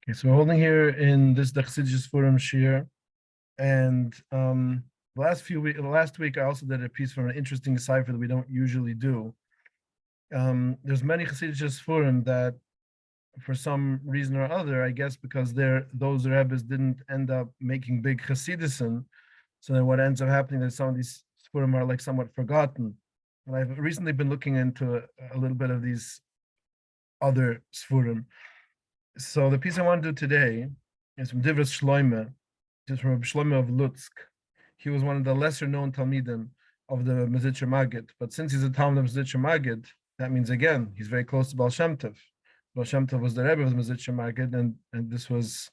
Okay, so we're holding here in this Chassidus Forum Shir, and last week I also did a piece from an interesting cipher that we don't usually do. There's many Chassidus Forum that, for some reason or other, I guess because those Rebbes didn't end up making big Chassidusen, so then what ends up happening is some of these Forum are like somewhat forgotten. And I've recently been looking into a little bit of these other Sfurim. So the piece I want to do today is from Divrei Shlomo, just from Shlomo of Lutsk. He was one of the lesser known talmidim of the Mezritcher Maggid, but since he's a talmid of Mezritcher Maggid, that means again he's very close to Baal Shem Tov. Baal Shem Tov was the Rebbe of the Mezritcher Maggid, and this is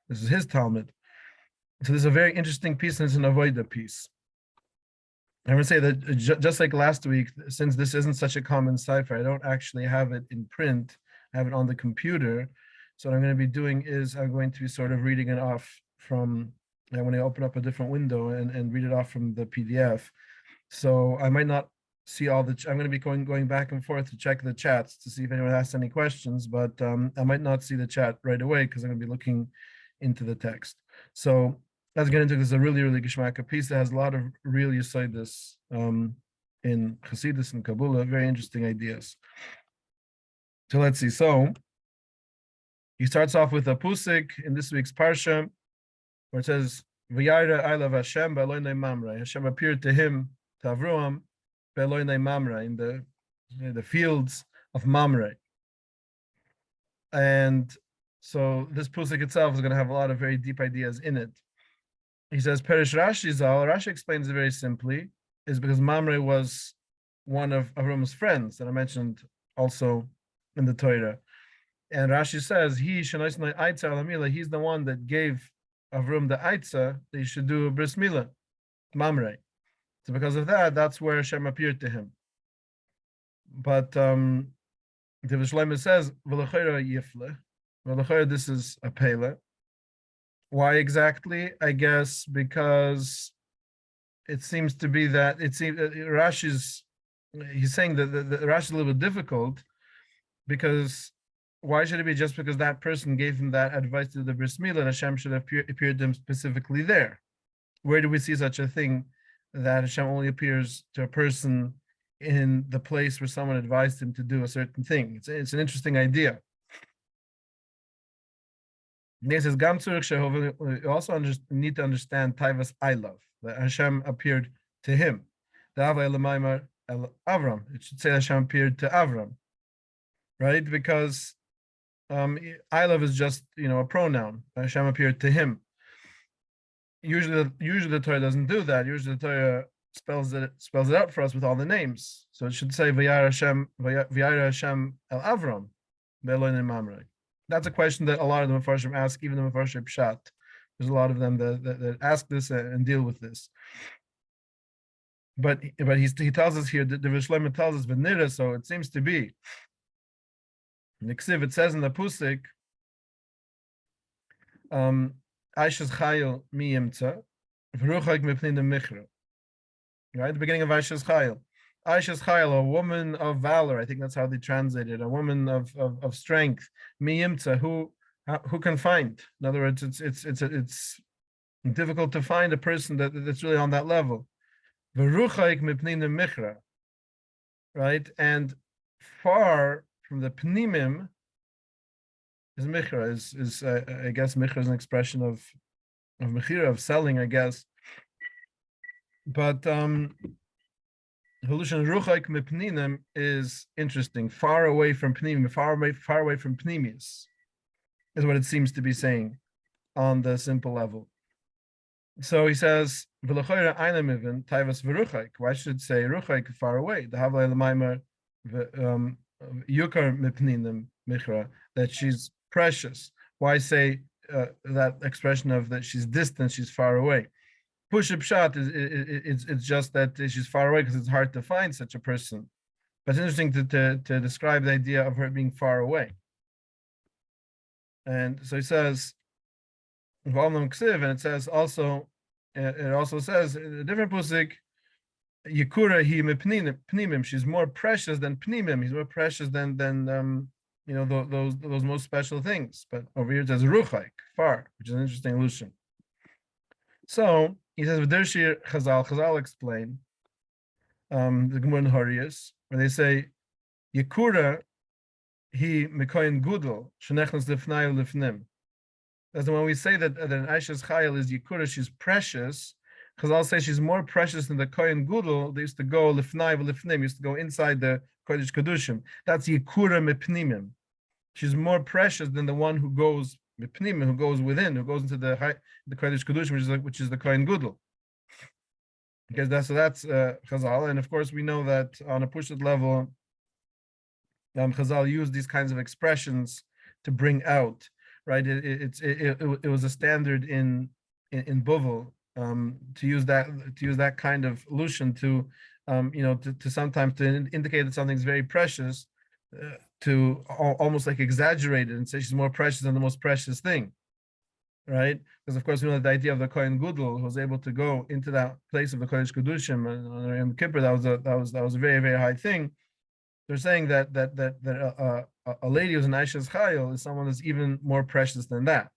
his talmid. So this is a very interesting piece, and it's an avoida piece. I'm going to say that just like last week, since this isn't such a common cipher, I don't actually have it in print. I have it on the computer. So what I'm going to be doing is I'm going to be sort of reading it off from, I'm going to open up a different window and read it off from the PDF. So I might not see all the, I'm going to be going back and forth to check the chats to see if anyone has any questions, but I might not see the chat right away because I'm going to be looking into the text. So let's get into this. A really, really geschmack piece that has a lot of real Yosef in Chassidus and Kabbalah, very interesting ideas. So let's see. So he starts off with a pusik in this week's Parsha, where it says, Vayera I love Hashem, Be'eloinei Mamre. Hashem appeared to him, to Avruam, Be'eloinei Mamre, in the fields of Mamre. And so this pusik itself is going to have a lot of very deep ideas in it. He says, Perish Rashi Zal, Rashi explains it very simply, is because Mamre was one of Avram's friends that I mentioned also in the Torah. And Rashi says, he's the one that gave Avram the Aitza that he should do a bris milah, Mamre. So because of that, that's where Hashem appeared to him. But Divrei Shlomo says, this is a pele. Why exactly? I guess because it seems to be that he's saying that the Rashi is a little bit difficult, because why should it be just because that person gave him that advice to the bris milah and Hashem should have appeared to him specifically there? Where do we see such a thing that Hashem only appears to a person in the place where someone advised him to do a certain thing? It's an interesting idea. He says, you also need to understand Taivas I love, that Hashem appeared to him. Avram, it should say Hashem appeared to Avram, right? Because I love is just a pronoun. Hashem appeared to him. Usually the Torah doesn't do that. Usually the Torah spells it out for us with all the names. So it should say Vayera Hashem el Avram Be'eloinei Mamre. That's a question that a lot of the Mefarshim ask, even the Mefarshim Pshat. There's a lot of them that ask this and deal with this. But he tells us here that the Shlomo tells us Vayera, so it seems to be. Niksiv, it says in the Pusik, Aisha's Chayil mi yimtza, v'ruchak mipnei michra. Right, the beginning of Aisha's Chayil. Aisha's Chayil, a woman of valor. I think that's how they translate it. A woman of strength. Mi yimtza, who can find? In other words, it's difficult to find a person that's really on that level. V'ruchak mipnei michra. Right, and far from the pnimim is michra, is I guess michra is an expression of mechira, of selling, I guess. But Halushan ruchaik mipninim is interesting. Far away from pnimim, far away from pnimis, is what it seems to be saying on the simple level. So he says, V'lechoyra einamivin taivas v'ruchaik. Why should it say ruchaik, far away? The havlei l'maimer Yukar mipninim michra, that she's precious. Why say that expression of that she's distant, she's far away? Push-up shot it's just that she's far away because it's hard to find such a person. But it's interesting to describe the idea of her being far away. And so he says, and it says also, it also says a different pusik, Yikura hi pnimim. She's more precious than pnimim. He's more precious than those most special things. But over here it says ruchaik, far, which is an interesting allusion. So he says, V'dershir Chazal explain the Gemara in Horius, where they say, Yekura he mekoyin gudel shenechnas lifnai lifnim. That's when we say that an Aisha's chayil is Yekura, she's precious. Chazal say she's more precious than the koyin gudel. They used to go lifnai lifnim, used to go inside the kodesh kedushim. That's Yekura mepnimim. She's more precious than the one who goes mepnimim, who goes within, who goes into the kodesh kedushim, which is the koyin gudel. Because that's Chazal, and of course we know that on a pushed level, Chazal used these kinds of expressions to bring out, right? It was a standard in Bovel to use that kind of allusion to sometimes to indicate that something's very precious, to almost like exaggerate it and say she's more precious than the most precious thing. Right, because of course we know the idea of the Kohen Gudel who was able to go into that place of the Kodesh Kedushim on Yom Kippur. That was a very, very high thing. They're saying that a lady who's an Aisha's Chayil is someone that's even more precious than that.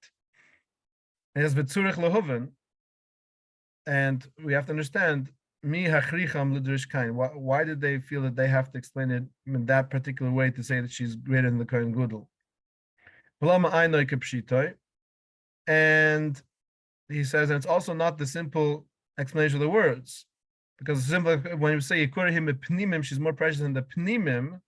It has B'tzurich Lehuven, and we have to understand Mi Hachricham L'Drish Kain. Why did they feel that they have to explain it in that particular way to say that she's greater than the Kohen Gudel? V'lama Einoi Kepshitoi. And he says, and it's also not the simple explanation of the words, because simple when you say Yikurahim pnimim, she's more precious than the pnimim,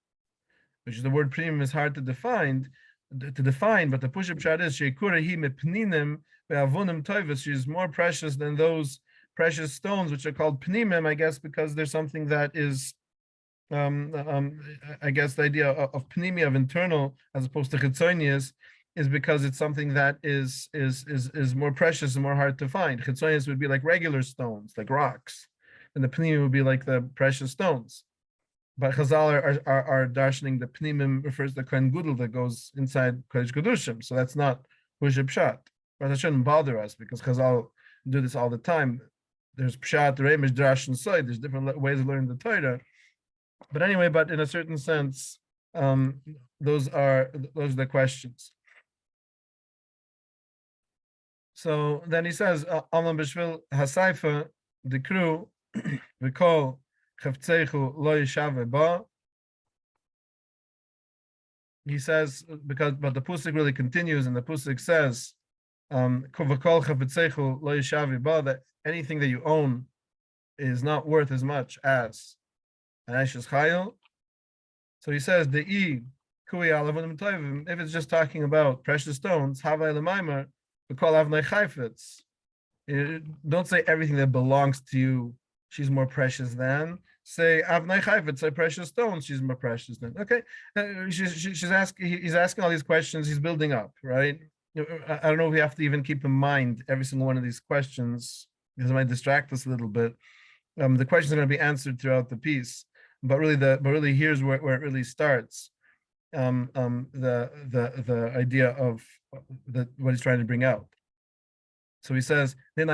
which is the word pnimim is hard to define, but the push-up shot is Yikurahim pninim ve'avunim toivus. She's more precious than those precious stones, which are called pnimim, I guess, because there's something that is, I guess, the idea of pnimi, of internal, as opposed to chitzonius, is because it's something that is more precious and more hard to find. Chitzonius would be like regular stones, like rocks, and the pnimim would be like the precious stones. But Chazal are darshaning the pnimim refers to the kohen gudel that goes inside kodesh kedushim, so that's not push pshat. But that shouldn't bother us because Chazal do this all the time. There's pshat, reimish, drash, and soy. There's different ways of learning the Torah. But anyway, but in a certain sense, those are the questions. So then he says, Alam b'shvil hasayfa dekru v'kol chavtzechu lo yishave ba. He says, but the pusik really continues, and the pusik says, v'kol chavtzechu lo yishave ba, that anything that you own is not worth as much as an Aisha's chayil. So he says, if it's just talking about precious stones, havai l'maimer, we call avnei chayfetz. Don't say everything that belongs to you, she's more precious than. Say avnei chayfetz, say precious stones, she's more precious than. Okay, he's asking all these questions. He's building up, right? I don't know if we have to even keep in mind every single one of these questions because it might distract us a little bit. The questions are going to be answered throughout the piece, but really here's where it really starts. The idea of what he's trying to bring out. So he says, the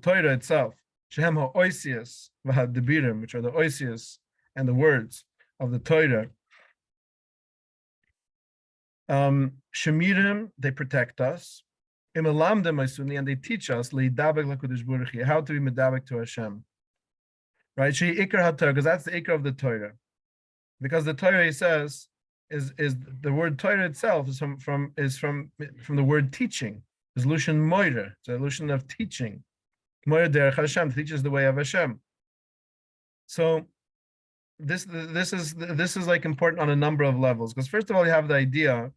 Torah itself, Shehem ha'oisius v'ha'debirim, which are the oisius and the words of the Torah. Shemirim, they protect us. Imelamdem Aisuni, and they teach us leidabek lakudish buruchi, how to be medabek to Hashem. Right? She ikar haTorah, because that's the ikar of the Torah. Because the Torah, he says, is the word Torah itself is from the word teaching. It's lushan moira. It's a lushan of teaching. Moira derech Hashem, teaches the way of Hashem. So this is like important on a number of levels. Because first of all, you have the idea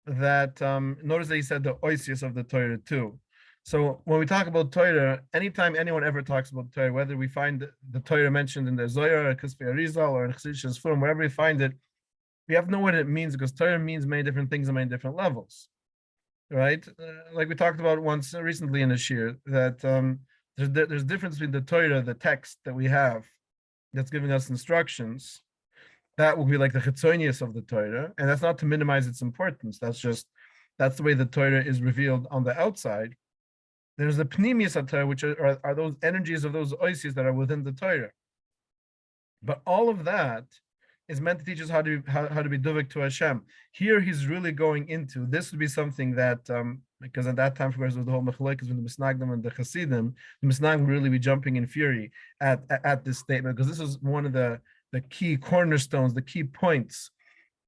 that notice that he said the oisius of the Torah too. So when we talk about Torah, anytime anyone ever talks about Torah, whether we find the Torah mentioned in the Zohar or Kisvei Arizal or in Chassidus Forum, wherever we find it, we have to know what it means because Torah means many different things on many different levels, right? Like we talked about once recently in a shir, that there's difference between the Torah, the text that we have, that's giving us instructions. That will be like the chitzonius of the Torah, and that's not to minimize its importance. That's the way the Torah is revealed on the outside. There's the pnimius of Torah, which are those energies of those oisies that are within the Torah. But all of that is meant to teach us how to be duvik to Hashem. Here he's really going into this would be something that because at that time, of course, was the whole mechalekes with the Misnagdim and the Chassidim. The Misnagdim really be jumping in fury at this statement because this is one of the key cornerstones, the key points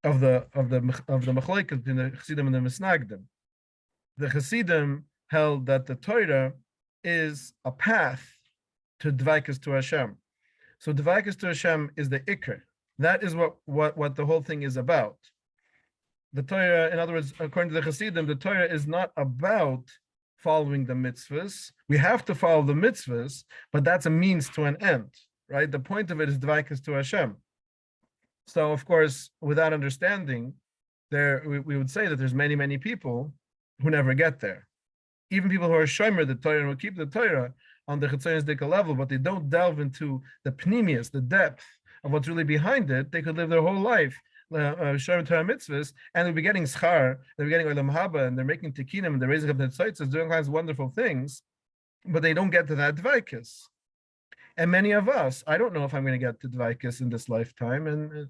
of the mechalekes between the Chassidim and the Misnagdim. The Chassidim held that the Torah is a path to dvaikus to Hashem. So dvaikus to Hashem is the ikr. That is what the whole thing is about. The Torah, in other words, according to the Chassidim, the Torah is not about following the mitzvahs. We have to follow the mitzvahs, but that's a means to an end, right? The point of it is dvaikus to Hashem. So, of course, without understanding, we would say that there's many, many people who never get there. Even people who are shomer the Torah and will keep the Torah on the Chetzonis level, but they don't delve into the pnimius, the depth of what's really behind it. They could live their whole life shomer Torah mitzvahs, and they'll be getting schar, they're getting olam haba, and they're making tekinim, and they're raising up their tzaitzes, doing all kinds of wonderful things, but they don't get to that dvaikus. And many of us, I don't know if I'm going to get to dvaikus in this lifetime, and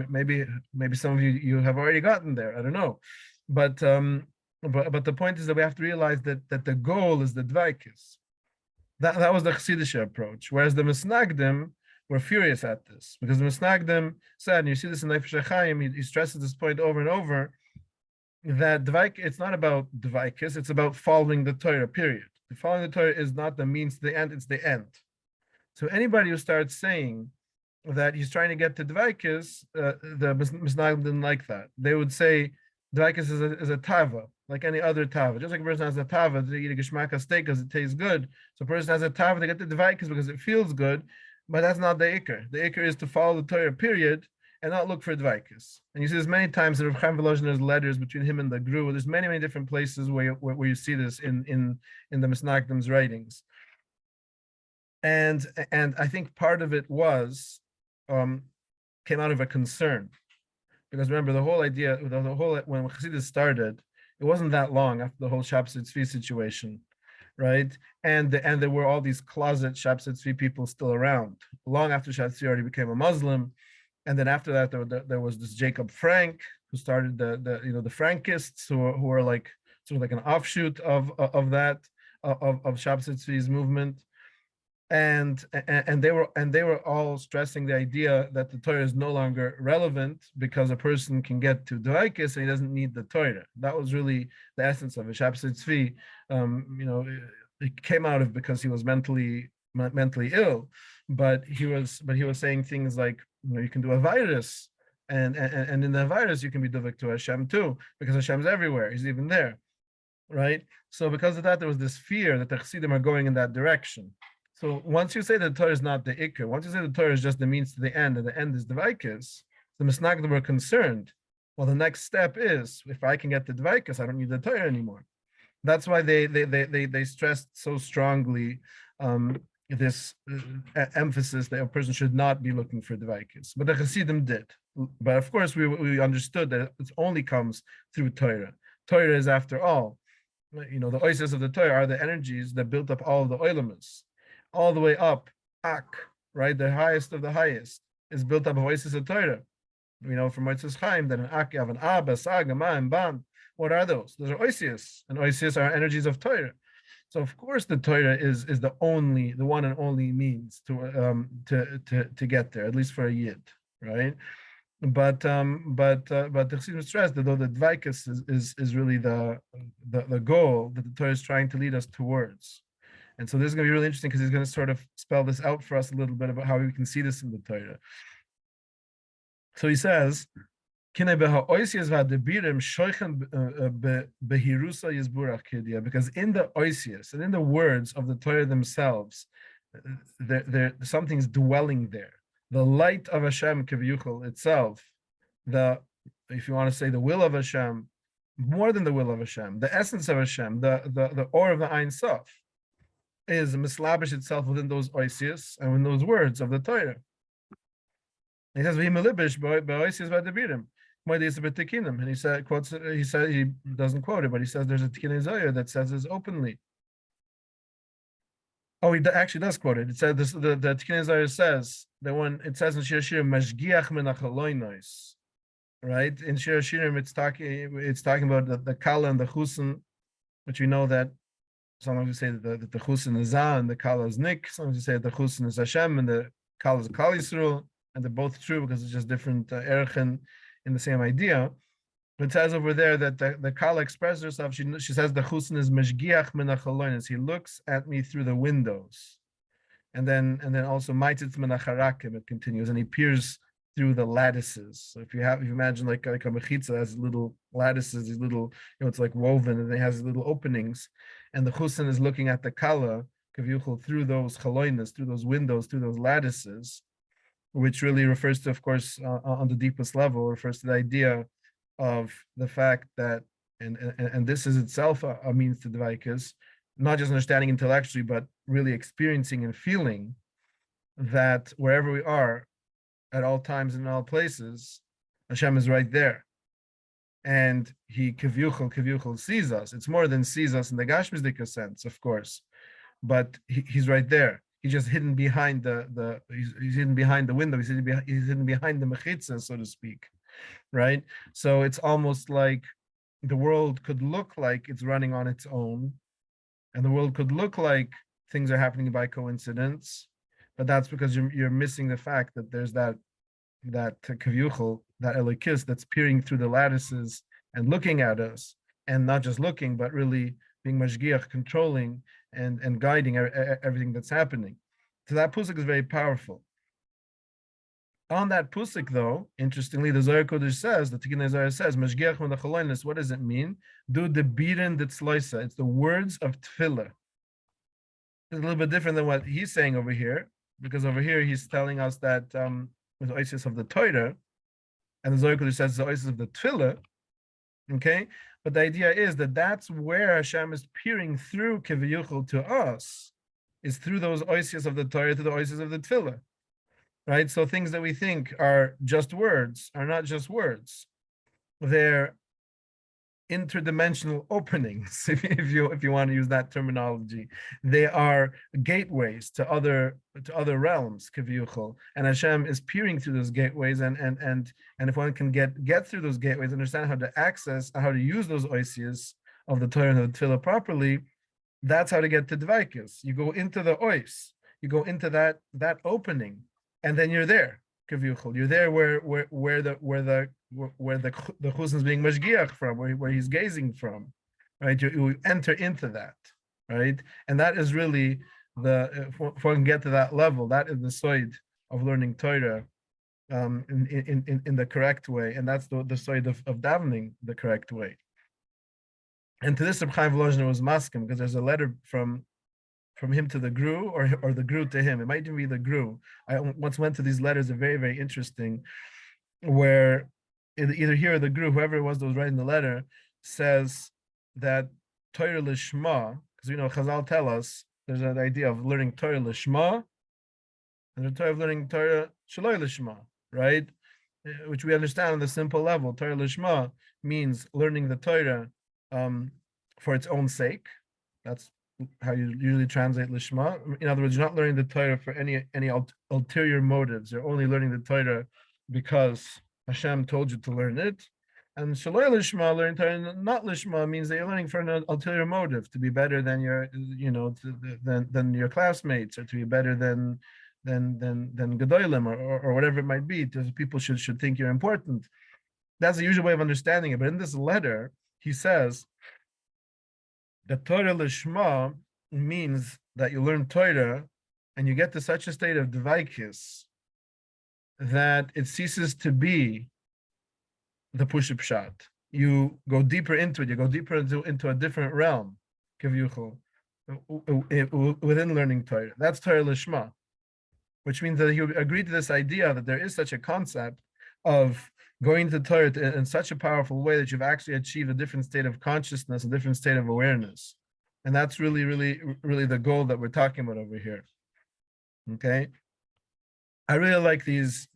maybe some of you have already gotten there. I don't know, but the point is that we have to realize that the goal is the dvaikus. That was the Chassidish approach, whereas the Misnagdim were furious at this because the Misnagdim said, and you see this in Nefesh HaChaim, he stresses this point over and over, that it's not about dvaikus, it's about following the Torah, period. Following the Torah is not the means to the end, it's the end. So anybody who starts saying that he's trying to get to dvaikus, the Misnagdim didn't like that. They would say dvaikus is a tava, like any other tava. Just like a person has a tava to eat a geshmaka steak because it tastes good. So a person has a tava to get the dvaikus because it feels good, but that's not the ikr. The ikr is to follow the Torah, period, and not look for dvaikus. And you see this many times in Rav Chaim Volozhiner's letters between him and the Gru. There's many, many different places where you see this in the Misnagdim's writings. And I think part of it was came out of a concern. Because remember, the whole idea, when Chassidus started, it wasn't that long after the whole Shabsat Tzvi situation, right? And there were all these closet Shabsat Tzvi people still around, long after Shabsat Tzvi already became a Muslim. And then after that, there was this Jacob Frank who started the Frankists who were like sort of like an offshoot of Shabsat Tzvi's movement. And they were all stressing the idea that the Torah is no longer relevant because a person can get to dvaikus and he doesn't need the Torah. That was really the essence of it. Shabsat Tzvi, it came out of because he was mentally ill, but he was saying things like, you can do a virus, and in the virus you can be duvik to Hashem too, because Hashem's everywhere. He's even there, right? So because of that, there was this fear that the Chassidim are going in that direction. So once you say that the Torah is not the ikr, once you say the Torah is just the means to the end, and the end is dvaikus, the Misnagdim were concerned. Well, the next step is, if I can get the dvaikus, I don't need the Torah anymore. That's why they stressed so strongly this emphasis that a person should not be looking for dvaikus. But the Chassidim did. But of course, we understood that it only comes through Torah. Torah is, after all, the oises of the Torah are the energies that built up all of the oilamas. All the way up, Ak, right? The highest of the highest is built up of oisis of Torah. We know from Moitzes Chaim that an Ak, you have an Abba, Sag, Ma, and Ban. What are those? Those are oisius, and oisius are energies of Torah. So of course the Torah is the one and only means to get there, at least for a yid, right? But the Chassidim stress that though the dvaikus is really the goal that the Torah is trying to lead us towards. And so this is going to be really interesting because he's going to sort of spell this out for us a little bit about how we can see this in the Torah. So he says, because in the oisius and in the words of the Torah themselves, something's dwelling there. The light of Hashem kivyuchel itself, if you want to say the will of Hashem, more than the will of Hashem, the essence of Hashem, the or of the Ein Sof, is mislabish itself within those oisius and in those words of the Torah. He says, and he doesn't quote it, but he says there's a Tikkun Zohar that says this openly. Oh, he actually does quote it. It says this, the Tikkun Zohar says that when it says in Shir Shirim, Mashgiach min hachalonos, right? In Shir Shirim, it's talking about the Kala and the Chusin, which we know that sometimes we say that the Chusin is Zah and the Kala is Nik. Sometimes we say that the Chusin is Hashem and the Kala is Kal Yisrael, and they're both true because it's just different erchen in the same idea. But it says over there that the Kala expresses herself. She says the Chusin is Meshgiach min hachalonos. He looks at me through the windows, and then also Maitzitz min hacharakim. It continues, and he peers through the lattices. So if you imagine like a mechitza has little lattices, these little, it's like woven, and it has little openings, and the Chusin is looking at the Kala kavyuchol through those chaloinas, through those windows, through those lattices, which really refers to, of course, on the deepest level, refers to the idea of the fact that, and this is itself a means to dvaikus, not just understanding intellectually, but really experiencing and feeling that wherever we are, at all times and in all places, Hashem is right there. And he kavyuchel sees us. It's more than sees us in the Gashmizdika sense, of course, but he's right there. He's just hidden behind he's hidden behind the window. He's hidden behind the mechitza, so to speak. Right? So it's almost like the world could look like it's running on its own, and the world could look like things are happening by coincidence, but that's because you're missing the fact that there's that kavyuchel, that elikis that's peering through the lattices and looking at us, and not just looking, but really being mashgiach, controlling and guiding everything that's happening. So that pusuk is very powerful. On that pusuk, though, interestingly, the Zohar Kodesh says, the Tikkun Zohar says, Mashgiach min hachalonos. What does it mean? Do the biren ditzloisa. It's the words of tefillah. It's a little bit different than what he's saying over here, because over here he's telling us that with the oasis of the Torah, and the Zohar Kodesh says the oasis of the tefillah. Okay, but the idea is that that's where Hashem is peering through kiviyuchel to us, is through those oasis of the Torah to the oasis of the tefillah. Right? So things that we think are just words are not just words. They're interdimensional openings, if you want to use that terminology. They are gateways to other realms, kaviyuchol. And Hashem is peering through those gateways, and if one can get through those gateways, understand how to access, how to use those oisias of the Torah and the Tefillah properly, that's how to get to Dvaikus. You go into the ois, you go into that opening, and then you're there, kaviyuchol. You're there where the chuzn is being mashgiach from, where he's gazing from, right? You enter into that, right? And that is really if one can get to that level, that is the side of learning Torah in the correct way, and that's the side of davening the correct way. And to this, Reb Chaim Volozhiner was maskim, because there's a letter from him to the Gru, or the Gru to him. It might even be the Gru. I once went to these letters, they're very, very interesting, where either here or the Gru, whoever it was that was writing the letter, says that Torah Lishma, because Chazal tell us there's an idea of learning Torah Lishma, and the Torah of learning Torah Shaloi Lishma, right? Which we understand on the simple level. Torah Lishma means learning the Torah for its own sake. That's how you usually translate Lishma. In other words, you're not learning the Torah for any ulterior motives. You're only learning the Torah because Hashem told you to learn it. And Shaloi Lishma, learning Torah not Lishma, means that you're learning for an ulterior motive, to be better than than your classmates, or to be better than Gedolim, or whatever it might be. People should think you're important. That's the usual way of understanding it. But in this letter, he says that Torah Lishma means that you learn Torah and you get to such a state of Dvaikis that it ceases to be the push-up shot. You go deeper into it. You go deeper into a different realm, within learning Torah. That's Torah Lishma, which means that he agreed to this idea that there is such a concept of going to Torah in such a powerful way that you've actually achieved a different state of consciousness, a different state of awareness. And that's really, really, really the goal that we're talking about over here. Okay? I really like these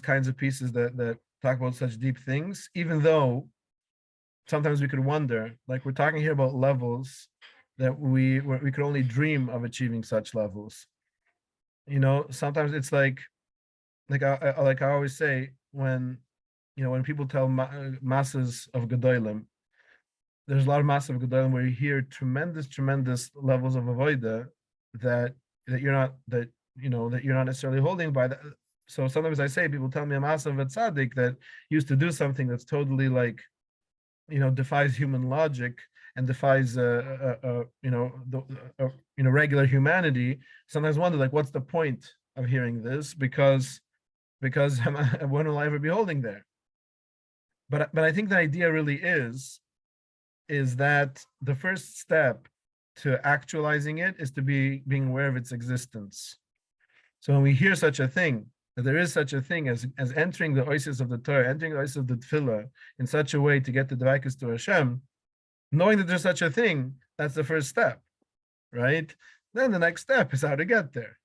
kinds of pieces that talk about such deep things, even though sometimes we could wonder, like we're talking here about levels that we could only dream of achieving such levels. Sometimes it's like I always say, when when people tell masses of gedolim, there's a lot of massive gedolim where you hear tremendous levels of avoida that you're not that you're not necessarily holding by. That. So sometimes I say, people tell me a massive tzaddik that used to do something that's totally like defies human logic and defies regular humanity. Sometimes wonder, like, what's the point of hearing this? Because when will I ever be holding there? But I think the idea really is that the first step to actualizing it is to being aware of its existence. So when we hear such a thing, that there is such a thing as entering the oasis of the Torah, entering the oasis of the Tefillah in such a way to get the Dvaikus to Hashem, knowing that there's such a thing, that's the first step, right? Then the next step is how to get there.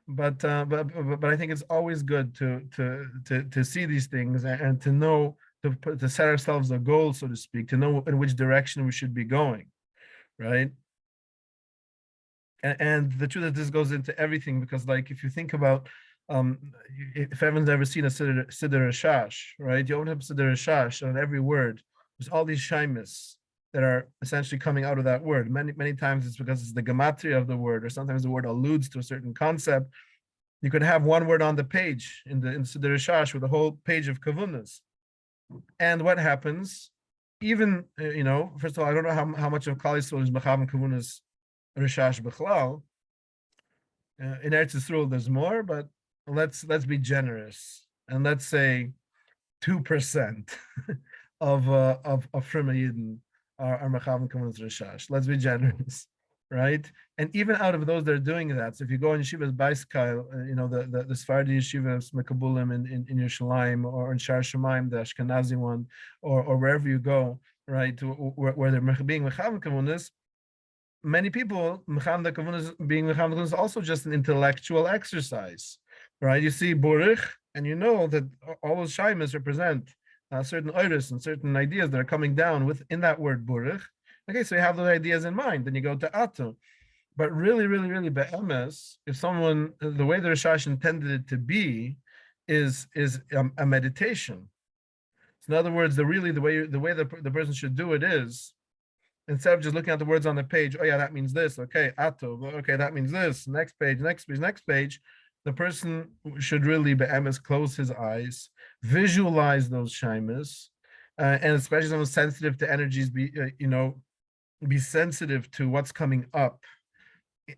But I think it's always good to see these things and to know, to set ourselves a goal, so to speak, to know in which direction we should be going, right? And the truth is, this goes into everything, because, like, if you think about, if everyone's ever seen a Siddur Hashash, right? You open up Siddur Hashash, and on every word, there's all these shaimis that are essentially coming out of that word. Many times it's because it's the gematria of the word, or sometimes the word alludes to a certain concept. You could have one word on the page in Siddur Hashash with a whole page of kavunas. And what happens? Even first of all, I don't know how much of Klal Yisrael is mechavan kavunas Rishash B'chlal. In Eretz Yisrael, there's more, but let's be generous and let's say 2% of Frima Yidden are mechavan kavunas Rishash. Let's be generous, right? And even out of those that are doing that, so if you go in Yeshivas Baiskail, the Sephardi Yeshivas Mekabulim in Yerushalayim, or in Shar Shemaim, the Ashkenazi one, or wherever you go, right, where they're being mechavan kavunas, many people, being mechamda is also just an intellectual exercise, right? You see burich, and you know that all those shaimas represent certain iris and certain ideas that are coming down within that word burich. Okay, so you have those ideas in mind. Then you go to atu. But really, be'emes, if someone, the way the Rishash intended it to be, is a meditation. So in other words, the way the person should do it is, instead of just looking at the words on the page, oh yeah, that means this. Okay, ato. Okay, that means this. Next page. The person should really be'emes close his eyes, visualize those shaimas, and especially someone sensitive to energies, be sensitive to what's coming up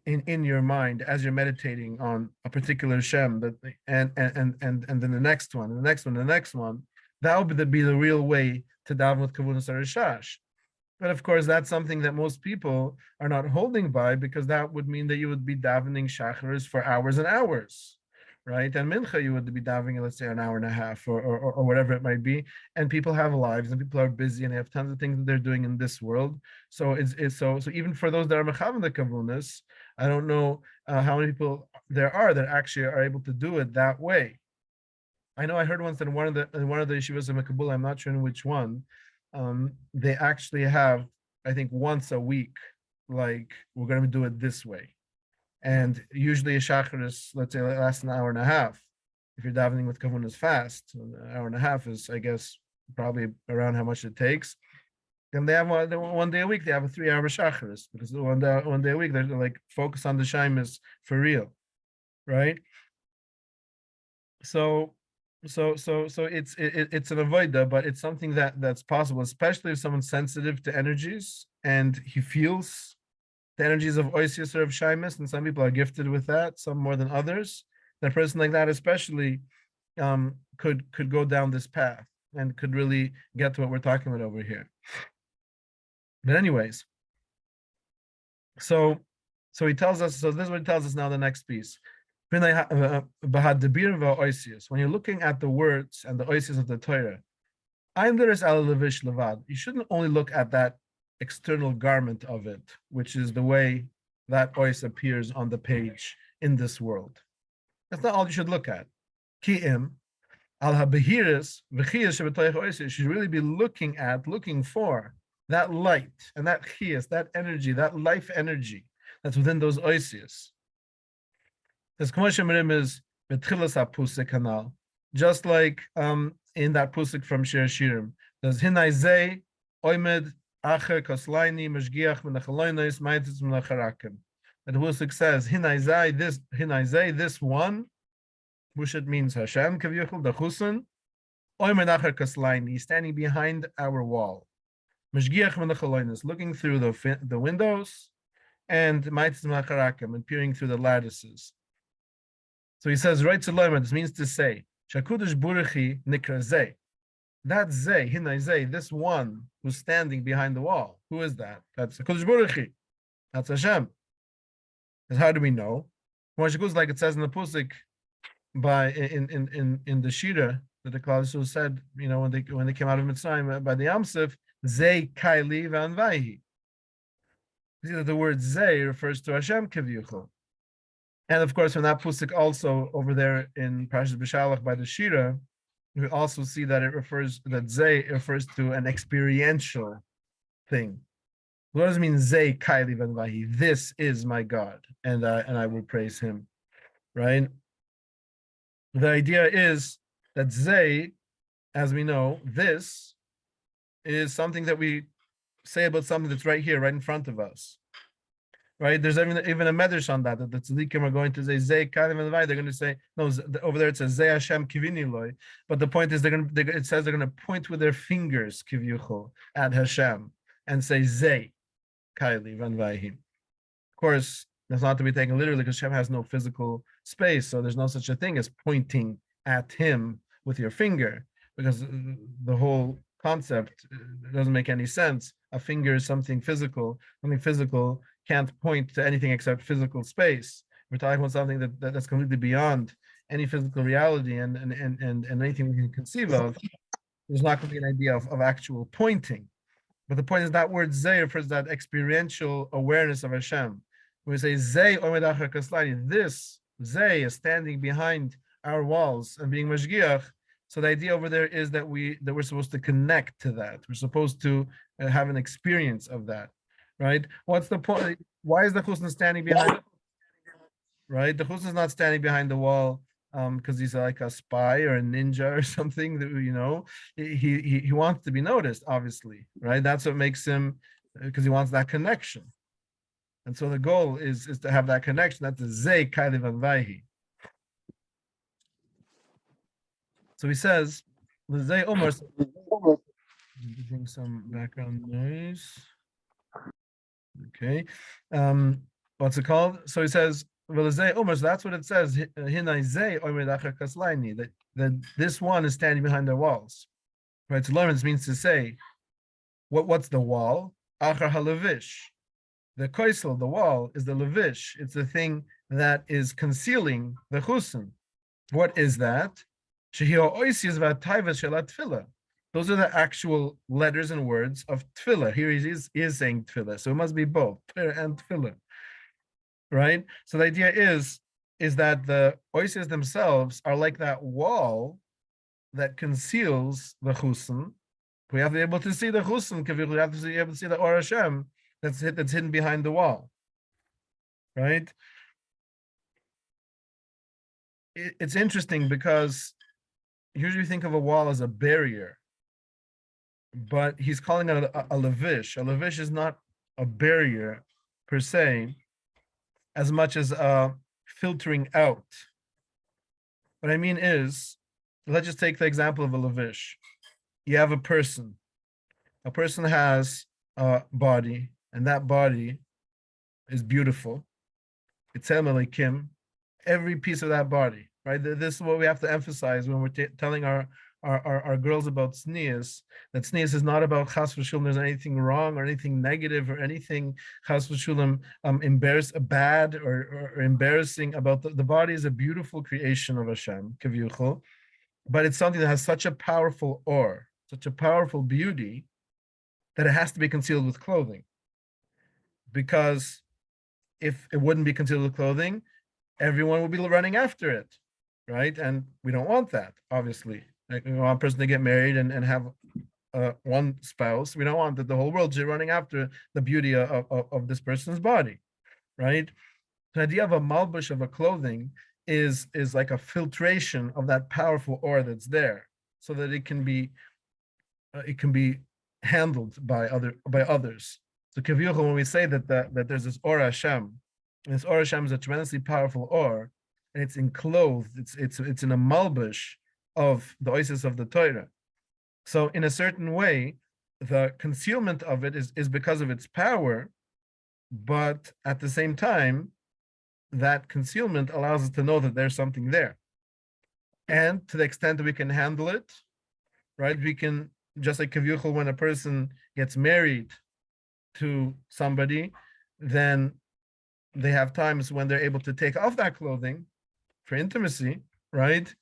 in your mind as you're meditating on a particular shem. And then the next one, and the next one. That would be the real way to daven with kavunas harishash. But of course, that's something that most people are not holding by, because that would mean that you would be davening shacharis for hours and hours, right? And mincha, you would be davening, let's say, an hour and a half, or whatever it might be. And people have lives, and people are busy, and they have tons of things that they're doing in this world. So so even for those that are mechavan the kavunas, I don't know how many people there are that actually are able to do it that way. I know I heard once that in one of the yeshivas in Kabul, I'm not sure in which one, they actually have, I think, once a week, like, we're going to do it this way. And usually a shacharis, let's say, lasts an hour and a half. If you're davening with kavunas fast, an hour and a half is, I guess, probably around how much it takes. And they have one day a week, they have a 3-hour shacharis, because one day a week, they're like focus on the shaimas for real, right? So it's an avoida, but it's something that's possible, especially if someone's sensitive to energies and he feels the energies of oisius or of shaimis, and some people are gifted with that, some more than others. That person like that especially could go down this path and could really get to what we're talking about over here. But anyways, so he tells us, so this is what he tells us now, the next piece. When you're looking at the words and the oasis of the Torah, you shouldn't only look at that external garment of it, which is the way that ois appears on the page in this world. That's not all you should look at. You should really be looking for that light and that chiyas, that energy, that life energy that's within those oisius. This Kmoshemirim is betchilas apusik kanal, just like in that pusik from Shir Shirim. There's hinai zei oimed acher koslaini meshgiach menachaloinos maitis menacharakim. And the pusik says hinai zei this one, which it means Hashem kavyuchel the chusin oimed acher koslaini, standing behind our wall. Meshgiach menachaloinos, looking through the windows, and maitis menacharakim, and peering through the lattices. So he says, right to learn, this means to say, Shakudish Burechi Nikra Zeh. That Zeh, Hinai Zeh, this one who's standing behind the wall. Who is that? That's Shakudish Burechi. That's Hashem. And how do we know? Well, like it says in the Pusik by in the Shira that the Chassidus said, when they came out of Mitzrayim by the Yamsef, Zeh Kaili Vanvaihi. You see that the word Zeh refers to Hashem Kivyuchel. And of course, from that pusik also over there in Parshas B'Shalach by the Shira, we also see that Zeh refers to an experiential thing. What does it mean, Zeh Kaili Vanvahi? This is my God, and I will praise him, right? The idea is that Zeh, as we know, this is something that we say about something that's right here, right in front of us. Right? There's even a medrash on that the tzaddikim are going to say Zeh Kalim and They're going to say no. Over there it says Zeh Hashem Kivini Loi, but the point is it says they're going to point with their fingers Kivyuchol at Hashem and say Zeh Kaili Vanvayhi. Of course, that's not to be taken literally because Hashem has no physical space, so there's no such a thing as pointing at him with your finger, because the whole concept doesn't make any sense. A finger is something physical. Something physical can't point to anything except physical space. We're talking about something that's completely beyond any physical reality and anything we can conceive of. There's not going to be an idea of actual pointing. But the point is that word Zeh refers to that experiential awareness of Hashem. When we say Zeh Omed Acher Kaslani, this Zeh is standing behind our walls and being Mashgiach. So the idea over there is that we're supposed to connect to that. We're supposed to have an experience of that, right? What's the point? Why is the chusna standing behind? Right, the chusna is not standing behind the wall because he's like a spy or a ninja or something. That he wants to be noticed, obviously, right? That's what makes him, because he wants that connection, and so the goal is to have that connection. That's the Zeh Kaili Vanvayhi. So he says, "L'zei Omer." Getting some background noise. Okay, what's it called? So he says, "L'zei Omer." So that's what it says. Hinai Zeh Omer Dacher Kaslaini. That this one is standing behind the walls. Right. So Lawrence means to say, what's the wall? Achar halevish. The koisel, the wall, is the levish. It's the thing that is concealing the chusin. What is that? Those are the actual letters and words of tefillah. Here he is saying tefillah, so it must be both prayer and tefillah, right? So the idea is that the oisias themselves are like that wall that conceals the chusin. We have to be able to see the chusin. We have to be able to see the Or Hashem that's hidden behind the wall, right? It's interesting because usually we think of a wall as a barrier, but he's calling it a levish. A levish is not a barrier per se, as much as filtering out. What I mean is, let's just take the example of a levish. You have a person has a body, and that body is beautiful. It's Kim, every piece of that body. Right, this is what we have to emphasize when we're telling our girls about tznius. That tznius is not about chas v'shulam. There's anything wrong or anything negative or anything chas v'shulam bad or embarrassing about the body. Is a beautiful creation of Hashem, kavyuchol, but it's something that has such a powerful or, such a powerful beauty, that it has to be concealed with clothing. Because if it wouldn't be concealed with clothing, everyone would be running after it. Right, and we don't want that. Obviously, like, we want a person to get married and have one spouse. We don't want that the whole world is running after the beauty of this person's body, right? The idea of a malbush of a clothing is like a filtration of that powerful aura that's there, so that it can be handled by others. So Kaviyuchel, when we say that there's this Or Hashem, and this Or Hashem is a tremendously powerful Or, and it's enclosed, it's in a malbush of the oasis of the Torah. So in a certain way, the concealment of it is because of its power, but at the same time, that concealment allows us to know that there's something there. And to the extent that we can handle it, right, we can, just like Kaviyuchel, when a person gets married to somebody, then they have times when they're able to take off that clothing for intimacy, right?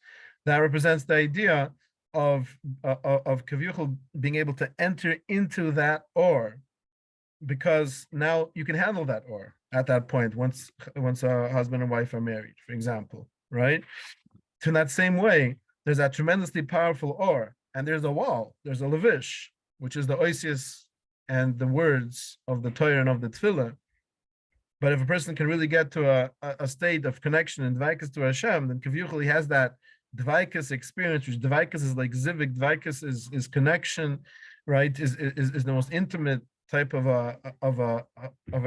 That represents the idea of Kaviyuchel being able to enter into that or, because now you can handle that or at that point once a husband and wife are married, for example, right? So in that same way, there's that tremendously powerful or, and there's a wall, there's a levish, which is the oisius and the words of the Torah and of the Tefillah. But if a person can really get to a state of connection and dvaikus to Hashem, then Kaviyuchel, he has that dvaikus experience, which dvaikus is like zivik, dvaikus is connection, right? Is the most intimate type of a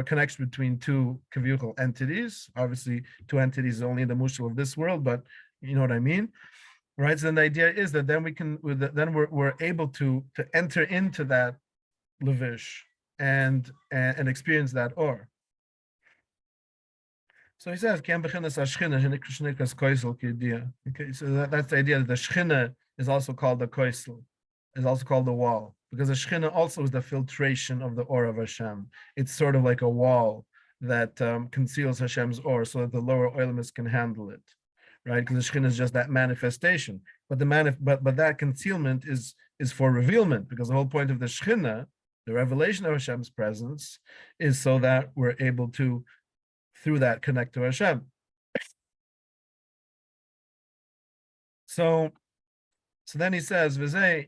connection between two Kaviyuchel entities. Obviously, two entities only in the mushal of this world, but you know what I mean, right? So then the idea is that then we're able to enter into that levish and experience that or. So he says, okay, so that's the idea that the Shechina is also called the koisel, is also called the wall, because the Shechina also is the filtration of the or of Hashem. It's sort of like a wall that conceals Hashem's or, so that the lower oilimus can handle it, right? Because the Shechina is just that manifestation, but but that concealment is for revealment, because the whole point of the Shechina, the revelation of Hashem's presence, is so that we're able to, through that, connect to Hashem. So then he says, "V'zei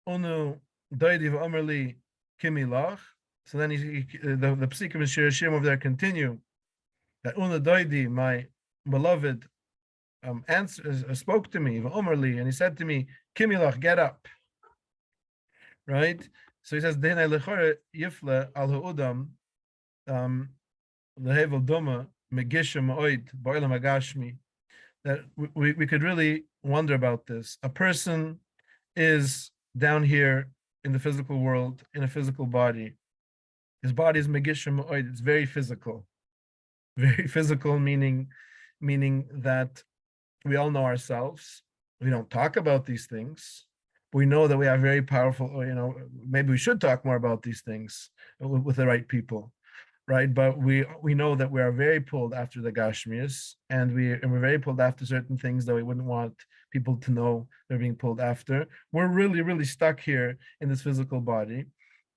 unu doidi v'omerli kimilach." So then the psukim in Shir Hashirim over there continue that unu doidi, my beloved, spoke to me v'omerli, and he said to me, "Kimilach, get up." Right. So he says, "Deinai lechore yifle al ha'udam." That we could really wonder about this. A person is down here in the physical world, in a physical body. His body is megishim oid. It's very physical, meaning that we all know ourselves. We don't talk about these things. We know that we are very powerful. Maybe we should talk more about these things with the right people. Right, but we know that we are very pulled after the Gashmias, and we're very pulled after certain things that we wouldn't want people to know they're being pulled after. We're really, really stuck here in this physical body.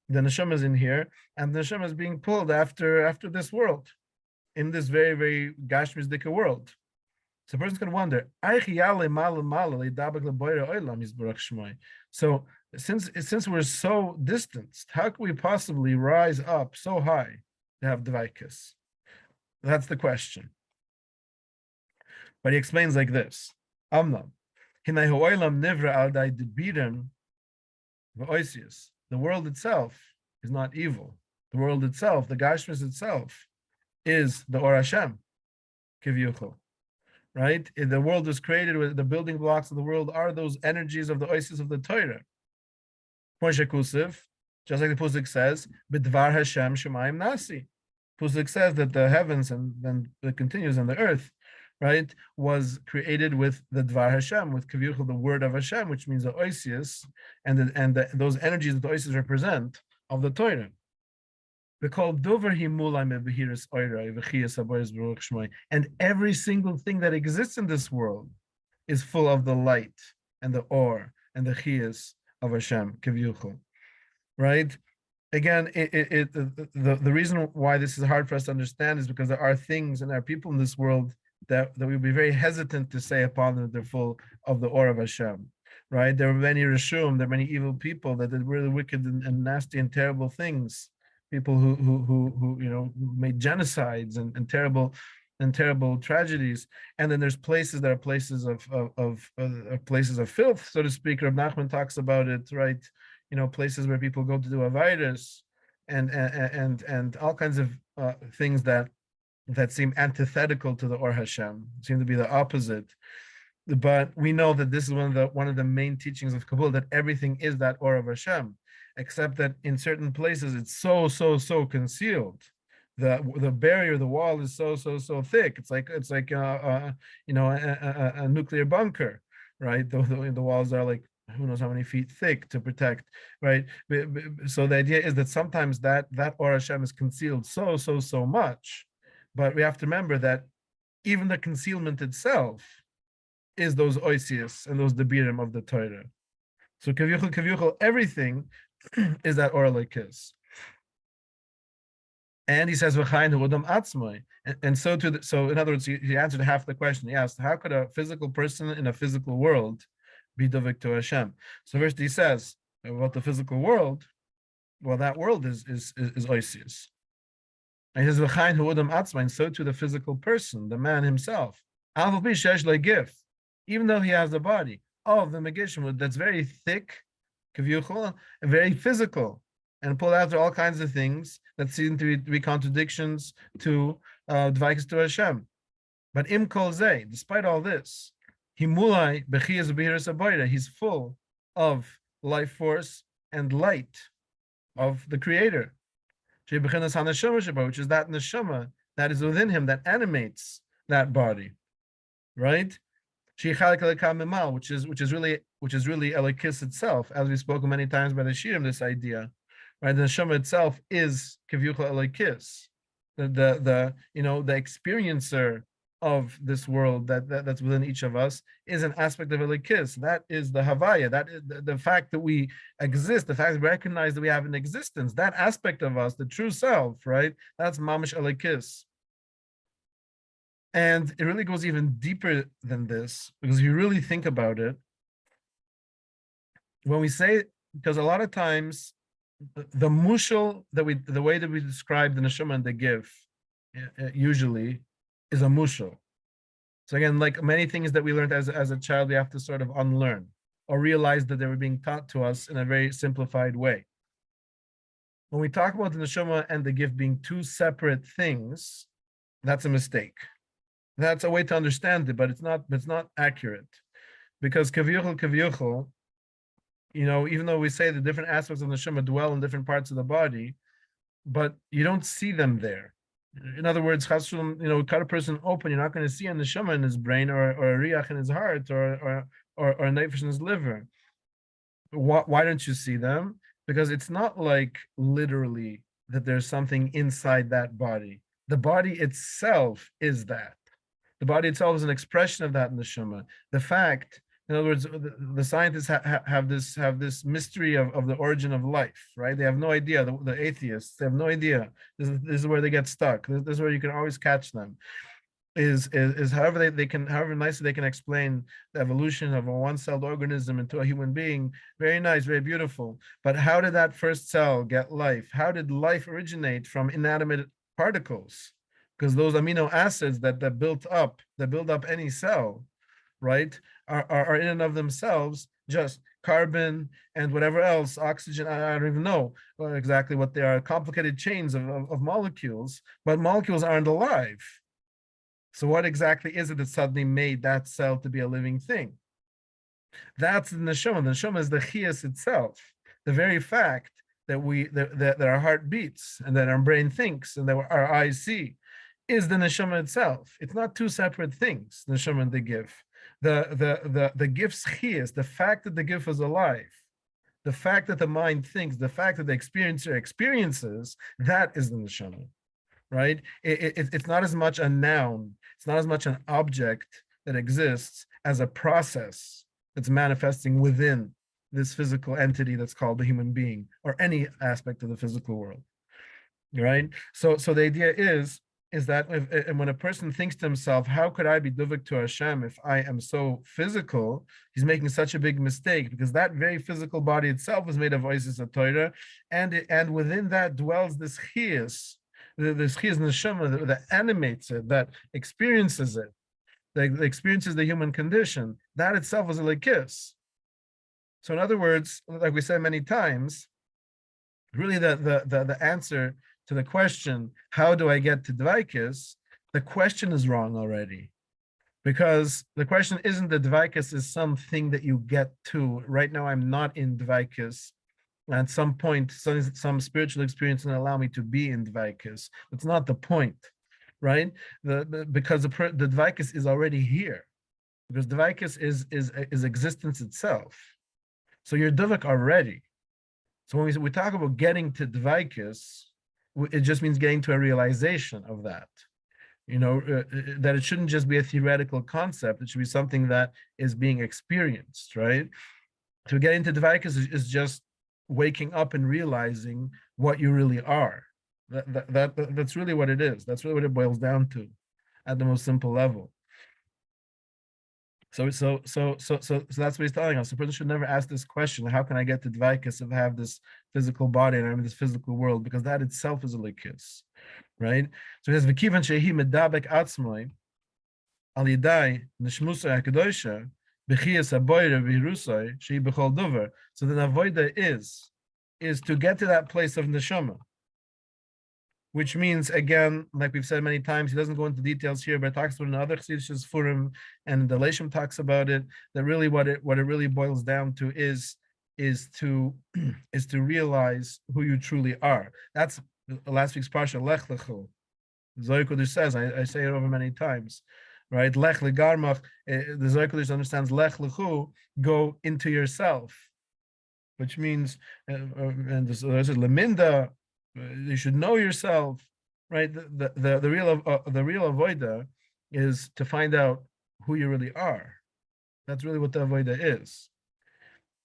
The neshama is in here, and the neshama is being pulled after this world, in this very, very Gashmisdika world. So a person can wonder, so since we're so distanced, how can we possibly rise up so high to have dvaikus? That's the question. But he explains like this: the world itself is not evil. The world itself, the Gashmis itself, is the Or Hashem, Kiviyuchel. Right? The world was created with the building blocks of the world are those energies of the oasis of the Torah. Just like the Pusik says, B'dvar Hashem Shemayim Nasi. Pusik says that the heavens, and then it continues, on the earth, right, was created with the Dvar Hashem, with Kaviyuchel, the word of Hashem, which means the oisius, and those energies that the oisius represent of the Torah. And every single thing that exists in this world is full of the light and the or and the chiyas of Hashem, Kaviyuchel. Right? Again, the reason why this is hard for us to understand is because there are things and there are people in this world that we would be very hesitant to say upon them that they're full of the or of Hashem, right? There were many Rishum, there were many evil people that did really wicked and nasty and terrible things. People who who made genocides and terrible tragedies. And then there's places that are places of places of filth, so to speak. Reb Nachman talks about it, right? Places where people go to do a virus and all kinds of things that seem antithetical to the Or Hashem, seem to be the opposite. But we know that this is one of the main teachings of Kabbalah, that everything is that Or of Hashem, except that in certain places it's so concealed. The barrier, the wall is so thick. It's like a nuclear bunker, right? The walls are like who knows how many feet thick to protect, right? So the idea is that sometimes that Or Hashem is concealed so much, but we have to remember that even the concealment itself is those oisius and those debirim of the Torah. So kavyuchel, everything is that Or Elikis. And he says v'chayin hu adam atzmai, and so in other words, he answered half the question. He asked, how could a physical person in a physical world be dovik to Hashem? So first he says about the physical world. Well, that world is oisius. And he says v'chayin hu adam atzmai, and so to the physical person, the man himself. Al v'bi shesh le'gif, even though he has a body of the Megishim that's very thick, kavyuchel, and very physical, and pull after all kinds of things that seem to be contradictions to Dvaikas to Hashem. But im kol zeh, despite all this, himulai bechiyas b'hiras abayra, he's full of life force and light of the Creator. Which is that neshama that is within him that animates that body, right? Which is really Elikis itself, as we've spoken many times by the Shirim, this idea. Right, the neshama itself is kavyuchel Elikis, the experiencer of this world that's within each of us is an aspect of Elikis. That is the Havaya. That is the fact that we exist, the fact that we recognize that we have an existence. That aspect of us, the true self, right? That's mamish Elikis. And it really goes even deeper than this, because if you really think about it, when we say, because a lot of times the mushal the way that we describe the neshama and the gif usually is a mushal. So again, like many things that we learned as a child, we have to sort of unlearn or realize that they were being taught to us in a very simplified way. When we talk about the neshama and the gif being two separate things, that's a mistake. That's a way to understand it, but it's not accurate, because kavyuchel, even though we say the different aspects of the neshama dwell in different parts of the body, but you don't see them there. In other words, cut a person open, you're not going to see a neshama in his brain or a riach in his heart or a nefesh in his liver. Why don't you see them? Because it's not like literally that there's something inside that body. The body itself is that. The body itself is an expression of that neshama. The fact, in other words, the scientists have this mystery of the origin of life, right? They have no idea. The atheists, they have no idea. This is where they get stuck. This is where you can always catch them. Is however however nicely they can explain the evolution of a one-celled organism into a human being. Very nice, very beautiful. But how did that first cell get life? How did life originate from inanimate particles? Because those amino acids that build up any cell, right, are in and of themselves just carbon and whatever else, oxygen, I don't even know exactly what they are, complicated chains of molecules, but molecules aren't alive. So what exactly is it that suddenly made that cell to be a living thing? That's the neshama. The neshama is the chiyas itself, the very fact that our heart beats and that our brain thinks and that our eyes see is the neshama itself. It's not two separate things, the neshama and the gif. The gif's chiyas, the fact that the gif is alive, the fact that the mind thinks, the fact that the experiencer experiences, that is the neshama, right? It's not as much a noun, it's not as much an object that exists as a process that's manifesting within this physical entity that's called the human being or any aspect of the physical world, right? So the idea is is that and when a person thinks to himself, how could I be duvik to Hashem if I am so physical? He's making such a big mistake, because that very physical body itself is made of oasis of Torah, and within that dwells this chiyus, this chiyus neshama that animates it, that experiences it, that experiences the human condition. That itself is a lekis. So in other words, like we said many times, really the answer to the question, how do I get to Dvaikis? The question is wrong already. Because the question isn't that Dvaikis is something that you get to. Right now, I'm not in Dvaikis. At some point, some spiritual experience can allow me to be in Dvaikis. That's not the point, right? Because the Dvaikis is already here. Because Dvaikis is existence itself. So you're Dvak already. So when we talk about getting to Dvaikis, it just means getting to a realization of that. That it shouldn't just be a theoretical concept. It should be something that is being experienced, right? To get into Dvaikas is just waking up and realizing what you really are. That's really what it is. That's really what it boils down to at the most simple level. So that's what he's telling us. The person should never ask this question: how can I get to Dvaikas if I have this physical body and I'm in this physical world? Because that itself is a likis, right? So he says, "V'kivan shehi medabek atzmoi al yidai neshmusa hakadosha b'chiyas haboyre v'hirusai shehi b'chol dover." So the avoida is to get to that place of neshama, which means, again, like we've said many times, he doesn't go into details here, but it talks about another Chassidus Furim, and the Leishim talks about it. That really what it really boils down to is to realize who you truly are. That's last week's Parsha, Lech Lechu. Zohar Kodesh says, I say it over many times, right? Lech legarmach. The Zohar Kodesh understands Lech Lechu, go into yourself, which means, and there's Leminda. You should know yourself, right? The real avoida is to find out who you really are. That's really what the avoida is,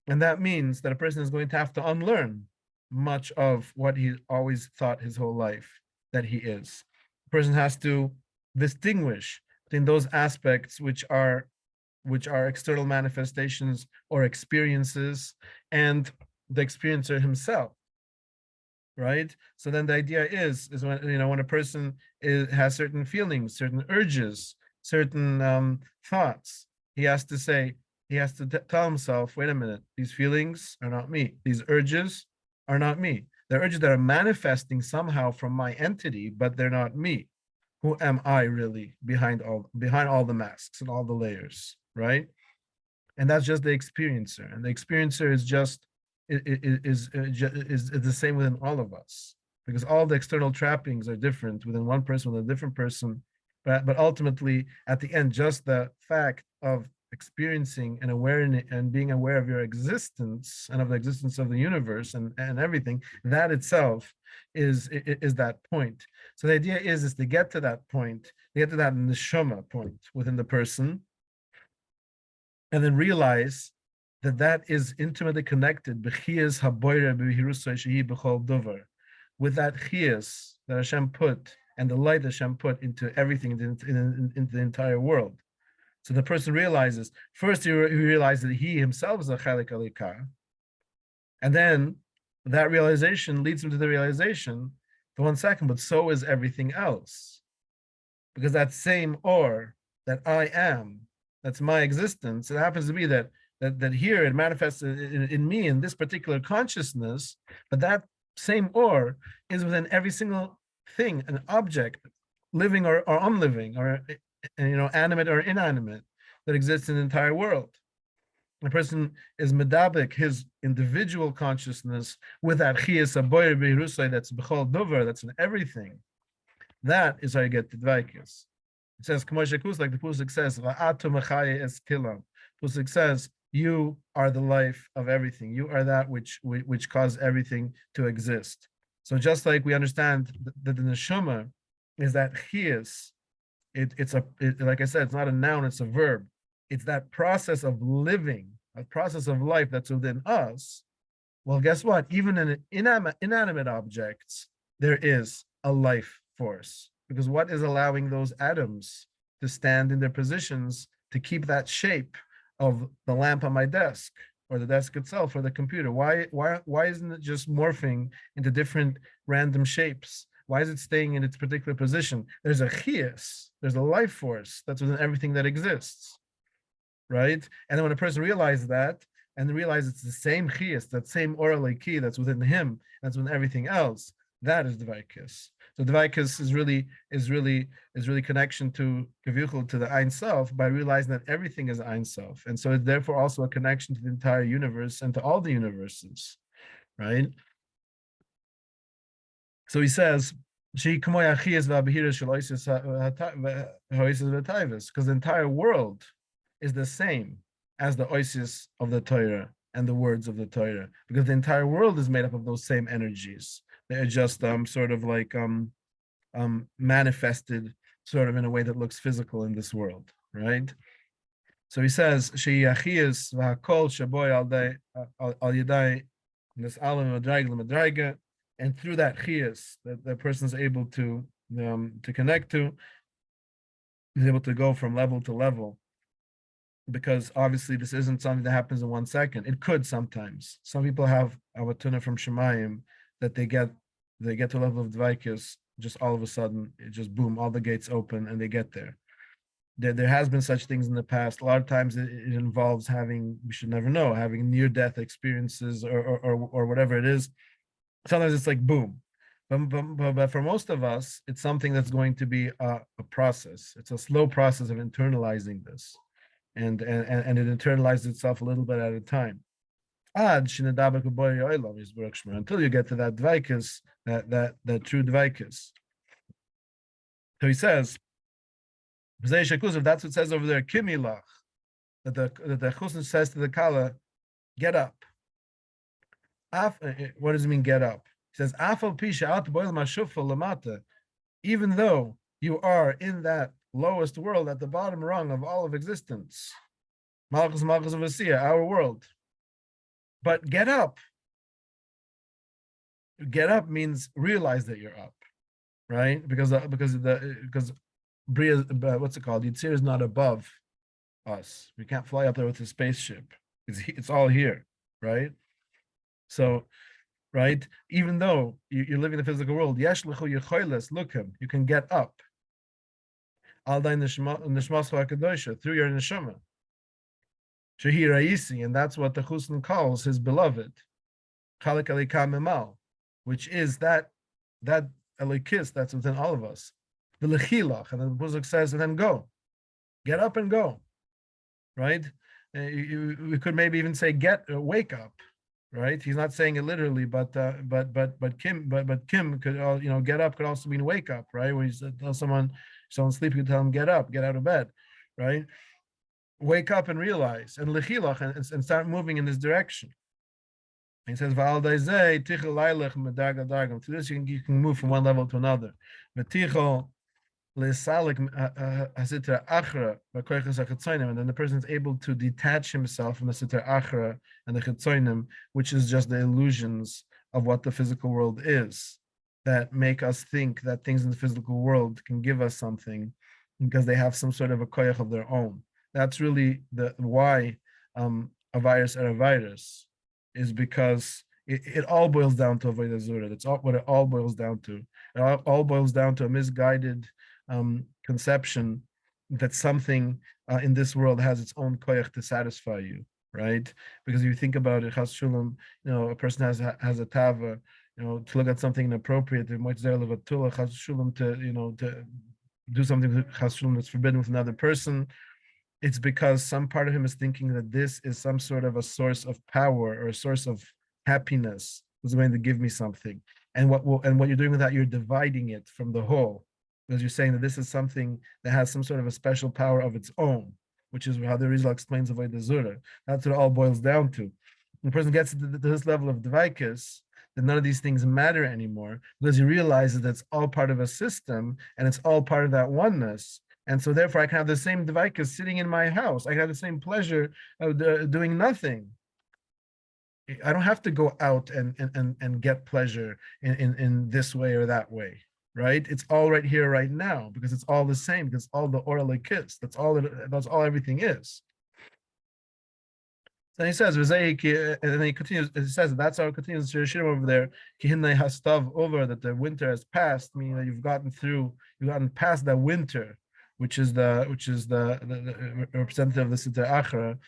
and that means that a person is going to have to unlearn much of what he always thought his whole life that he is. A person has to distinguish between those aspects which are external manifestations or experiences and the experiencer himself. Right. So then the idea is when a person has certain feelings, certain urges, certain thoughts, he has to tell himself, wait a minute, these feelings are not me. These urges are not me. They're urges that are manifesting somehow from my entity, but they're not me. Who am I really behind all the masks and all the layers, right? And that's just the experiencer, and the experiencer is just is the same within all of us, because all the external trappings are different within one person, with a different person, but ultimately at the end, just the fact of experiencing and awareness and being aware of your existence and of the existence of the universe and everything, that itself is that point. So the idea is to get to that point, to get to that neshama point within the person, and then realize that is intimately connected with that chiyas that Hashem put, and the light that Hashem put into everything, into the entire world. So the person realizes, first he realizes that he himself is a chalik alika, and then that realization leads him to the realization, for 1 second, but so is everything else. Because that same or that I am, that's my existence, it happens to be that here it manifests in me in this particular consciousness, but that same or is within every single thing, an object, living or unliving, or animate or inanimate, that exists in the entire world. A person is medabek his individual consciousness with that chiyas aboyer beirusay, that's b'chol dover, that's in everything. That is how you get to dvaikis. It says, like the Pusik says, Va'atu machaya es kilam. Pusik says, you are the life of everything. You are that which caused everything to exist. So just like we understand that the neshama is that chiyas, like I said, it's not a noun, it's a verb. It's that process of living, a process of life that's within us. Well, guess what? Even in inanimate objects, there is a life force. Because what is allowing those atoms to stand in their positions to keep that shape of the lamp on my desk or the desk itself or the computer? Why isn't it just morphing into different random shapes? Why is it staying in its particular position? There's a chias, there's a life force that's within everything that exists, right? And then when a person realizes that and realizes it's the same chias, that same oral key that's within him, that's within everything else, that is Dvaikus. So Dvaikus is really connection to Kavuchel, to the Ein Sof, by realizing that everything is Ein Sof. And so it's therefore also a connection to the entire universe and to all the universes, right? So he says, because the entire world is the same as the oasis of the Torah and the words of the Torah, because the entire world is made up of those same energies. They're just sort of like manifested sort of in a way that looks physical in this world, right? So he says, and through that chiyas that the person is able to connect to, is able to go from level to level. Because obviously this isn't something that happens in 1 second. It could sometimes. Some people have a tuna from Shemayim that they get to a level of Dvaikus, just all of a sudden, it just boom, all the gates open and they get there. There has been such things in the past. A lot of times it involves having, we should never know, having near-death experiences or whatever it is. Sometimes it's like boom. But for most of us, it's something that's going to be a process. It's a slow process of internalizing this. And it internalizes itself a little bit at a time. Until you get to that dvaikus, that true dvaikus. So he says, that's what it says over there, kimilach, that the chusn says to the kala, get up. What does it mean, get up? He says, even though you are in that lowest world at the bottom rung of all of existence, Malchus of Asiya, our world. But get up. Get up means realize that you're up, right? Because Bria, what's it called? Yitzir is not above us. We can't fly up there with a spaceship. It's all here, right? So, right, even though you're living in the physical world, look him, you can get up. Through your neshama. And that's what the Chusn calls his beloved, which is that elikis that's within all of us. The lechilach, and the Pusuk says, and then go, get up and go, right? We could maybe even say wake up, right? He's not saying it literally, but Kim could get up could also mean wake up, right? When you tell someone sleep, you tell them get up, get out of bed, right? Wake up and realize, and lechilach, and start moving in this direction. And he says, to this you can move from one level to another. And then the person is able to detach himself from the sitra achra and the chitzonim, which is just the illusions of what the physical world is, that make us think that things in the physical world can give us something because they have some sort of a koyach of their own. That's really why a virus or a virus is, because it all boils down to avodah zura. That's what it all boils down to. It all boils down to a misguided conception that something in this world has its own koyach to satisfy you, right? Because if you think about it, chas shulam, a person has a tava, to look at something inappropriate, to do something chas shulam that's forbidden with another person. It's because some part of him is thinking that this is some sort of a source of power or a source of happiness, who's going to give me something. And what you're doing with that, you're dividing it from the whole, because you're saying that this is something that has some sort of a special power of its own, which is how the Rizal explains avodah zura. That's what it all boils down to. When the person gets to this level of dvaikus, then none of these things matter anymore, because he realizes that it's all part of a system and it's all part of that oneness. And so therefore I can have the same dvaikus sitting in my house. I can have the same pleasure of doing nothing. I don't have to go out and get pleasure in this way or that way, right? It's all right here, right now, because it's all the same, because it's all the oral kiss. That's all everything is. Then he says, and then he continues, he says, that's how it continues over there. Over that the winter has passed, meaning that you've gotten past that winter, which is the representative of the Sitter Achra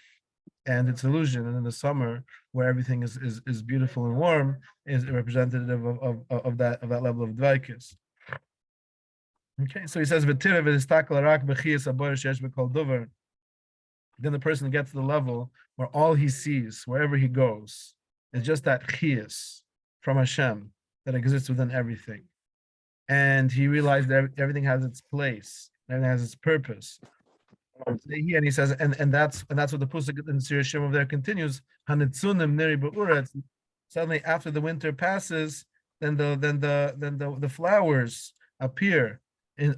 and its illusion. And in the summer, where everything is beautiful and warm, is a representative of that level of Dvaikis. Okay, so he says, then the person gets to the level where all he sees, wherever he goes, is just that chiyas from Hashem that exists within everything. And he realized that everything has its place, everything has its purpose. And he says, and that's what the Pusik in Sir Shem over there continues. Suddenly, after the winter passes, then the flowers appear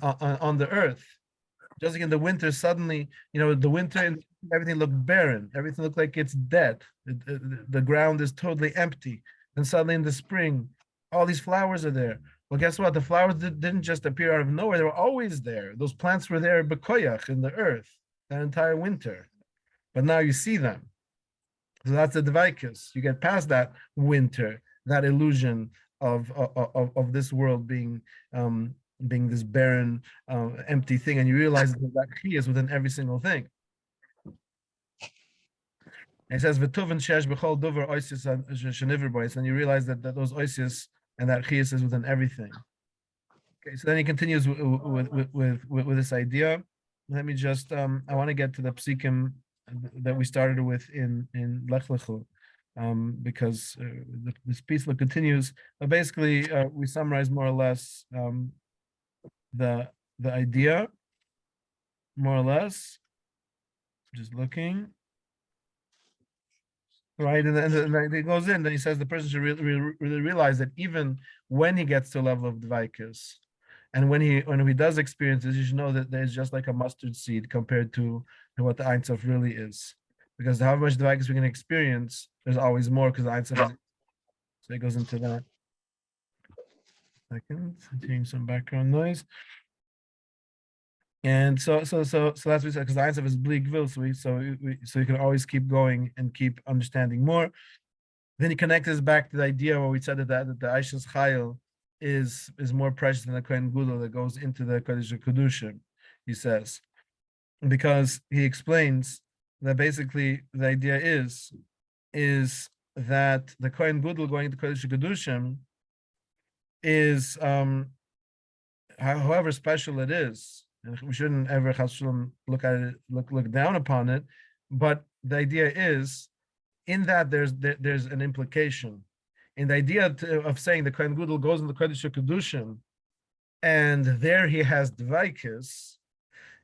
on the earth. Just like in the winter, suddenly, the winter, everything looked barren. Everything looked like it's dead. The ground is totally empty. And suddenly in the spring, all these flowers are there. Well, guess what? The flowers didn't just appear out of nowhere. They were always there. Those plants were there, bekoyach, in the earth, that entire winter. But now you see them. So that's the Dvaikus. You get past that winter, that illusion of this world being this barren, empty thing, and you realize that he is within every single thing. And it says, "V'tovin shesh b'chol dover oisis sheniver boys," and you realize that those oisis and that chiyas is within everything. Okay, so then he continues with this idea. Let me just, I want to get to the psikim that we started with in Lech Lechu, because this piece continues. But basically, we summarize more or less the idea, more or less. Just looking. Right, and then it goes in. Then he says the person should really realize that even when he gets to a level of dvaikus, and when he does experience this, you should know that there's just like a mustard seed compared to what the Ein Sof really is. Because how much dvaikus we can experience, there's always more because the Ein Sof is. So it goes into that. Second, hearing some background noise. And so that's what we said, because the Ein Sof is bleak vil, so you can always keep going and keep understanding more. Then he connects us back to the idea where we said that the Aisha's Chayil is more precious than the Kohen Gadol that goes into the Kodesh Kedushim, he says. Because he explains that basically the idea is that the Kohen Gadol going into Kodesh Kedushim is, however special it is, and we shouldn't ever look at it, look down upon it, but the idea is, in that there's an implication. In the idea of saying the Kohen Gadol goes in the Kodesh Kedushim, and there he has Dvaikus,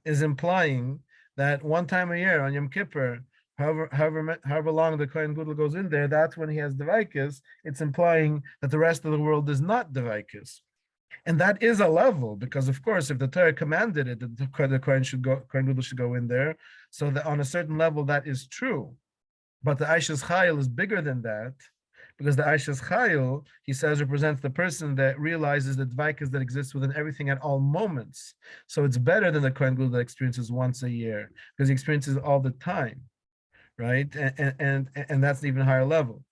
is implying that one time a year on Yom Kippur, however long the Kohen Gadol goes in there, that's when he has Dvaikus. It's implying that the rest of the world is not Dvaikus. And that is a level, because of course, if the Torah commanded it, that the Kohen Gadol should go in there, so that on a certain level that is true. But the Aisha's Chayil is bigger than that, because the Aisha's Chayil, he says, represents the person that realizes the dvaikus that exists within everything at all moments. So it's better than the Kohen Gadol that experiences once a year, because he experiences all the time, right? And that's an even higher level.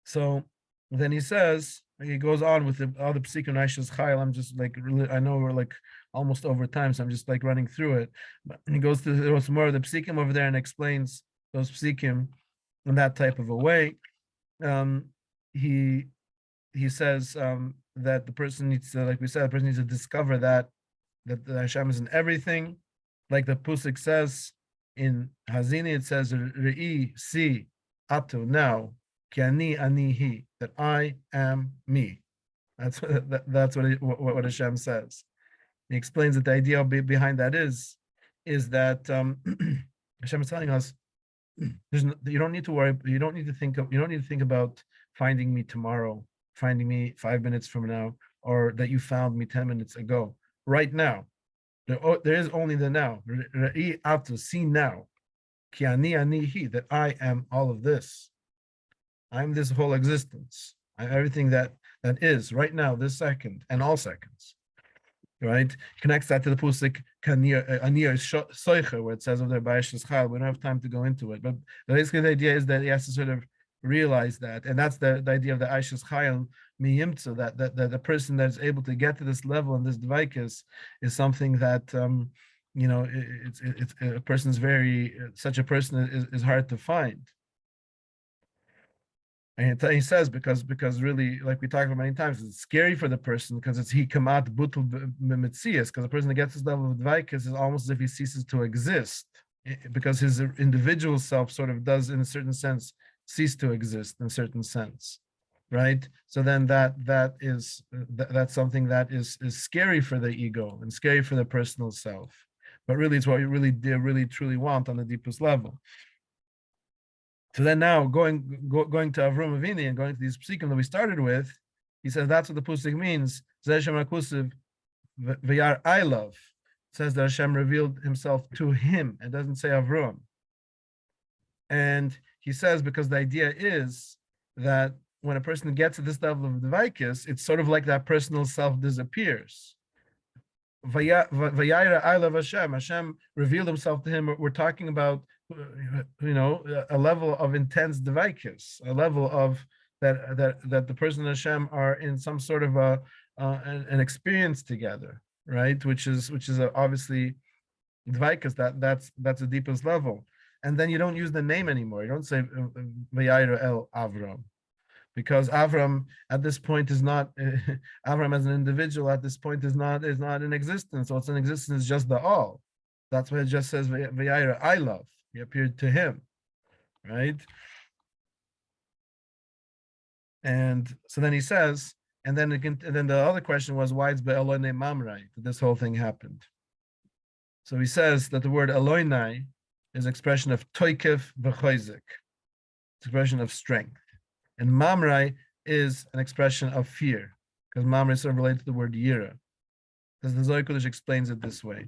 So then he says, he goes on with the other psikim Aisha's Chayil. I'm just like, really, I know we're like almost over time, so I'm just like running through it. But he goes to there was more of the psikim over there and explains those psikim in that type of a way. He says that the person needs to, like we said, the person needs to discover that the Hashem is in everything, like the Pusik says in Hazini. It says Re'i, see, Atu, now, Ki ani hi, that I am me. That's what Hashem says. He explains that the idea behind that is that Hashem is telling us, you don't need to worry. You don't need to think about finding me tomorrow, finding me 5 minutes from now, or that you found me 10 minutes ago. Right now, there is only the now. See now, ki ani hi, that I am all of this. I'm this whole existence. I'm everything that that is right now, this second, and all seconds. Right? He connects that to the Pusik Anir Soicher, where it says of their Parshas Chal. We don't have time to go into it, but basically the idea is that he has to sort of realize that, and that's the idea of the Aishas Chayil Miyimtzu, that the person that's able to get to this level and this dvaikus is something that it's a person's very such a person is hard to find. And he says because really, like we talked about many times, it's scary for the person because it's he kamat butul mitzias, because the person that gets this level of dvaikus is almost as if he ceases to exist, because his individual self sort of does, in a certain sense, cease to exist in a certain sense, right? So then that's something that is scary for the ego and scary for the personal self, but really it's what you really truly want on the deepest level. So then now going to Avram Avini and going to these psukim that we started with, he says that's what the pusik means. Vayar I love. It says that Hashem revealed himself to him. It doesn't say Avram. And he says because the idea is that when a person gets to this level of dvaikus, it's sort of like that personal self disappears. Vayera I love Hashem. Hashem revealed himself to him. We're talking about a level of intense dvaikus, a level of that the person and Hashem are in some sort of an experience together, right? Which is obviously dvaikus. That's the deepest level. And then you don't use the name anymore. You don't say Vayera El Avram, because Avram at this point is not Avram as an individual at this point is not in existence. What's in existence is just the all. That's why it just says Vayera I love. He appeared to him, right? And so then he says, and then the other question was why it's be'elonei mamrai that this whole thing happened. So he says that the word elonei is an expression of toikev v'choizik, expression of strength, and mamrai is an expression of fear, because mamrai is sort of related to the word yira, because the Zohar Kodesh explains it this way.